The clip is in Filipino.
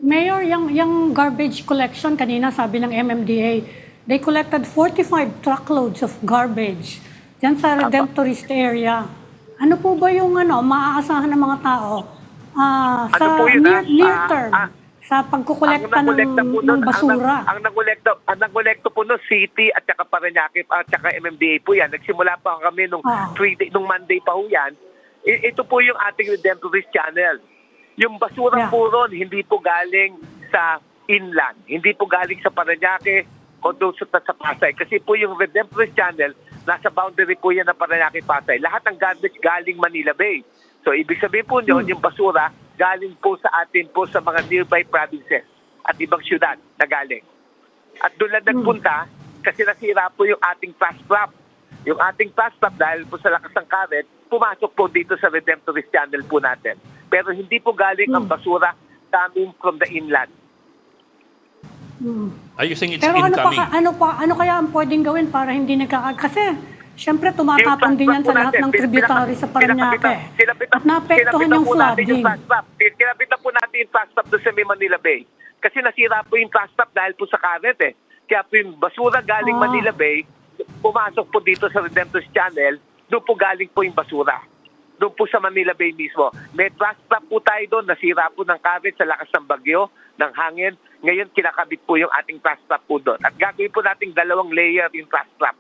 Mayor, yung garbage collection, kanina sabi ng MMDA, they collected 45 truckloads of garbage dyan sa Redemptorist area. Ano po ba yung maaasahan ng mga tao sa near term sa pagkukolekta ng basura? Ang nagkolekta po no City at saka Parañaque at saka MMDA po yan. Nagsimula pa kami nung Monday pa ho yan. Ito po yung ating Redemptorist Channel. Yung basura po ron, hindi po galing sa inland. Hindi po galing sa Parañaque o doon sa Pasay. Kasi po yung Redemptorist Channel, nasa boundary po yan ng Parañaque, Pasay. Lahat ng garbage galing Manila Bay. So, ibig sabihin po yun, yung basura, galing po sa atin po sa mga nearby provinces at ibang syudad na galing. At doon lang nagpunta kasi nasira po yung ating fast trap. Yung ating fast trap dahil po sa lakas ng current, pumasok po dito sa Redemptorist Channel po natin. Pero hindi po galing ang basura coming from the inland. Are you saying it's Pero incoming? ano kaya ang pwedeng gawin para hindi kasi siyempre tumatapon din yan sa lahat ng tributary sa Parañaque. At naapektuhan yung flooding. Kinabitan po natin yung fast trap doon sa Manila Bay. Kasi nasira po yung fast trap dahil po sa current eh. Kaya po yung basura galing Manila Bay, pumasok po dito sa Redemptorist Channel, doon po galing po yung basura. Doon po sa Manila Bay mismo. May fast trap po tayo doon, nasira po ng current sa lakas ng bagyo, ng hangin. Ngayon kinakabit po yung ating fast trap po doon. At gagawin po nating 2 layer yung fast trap.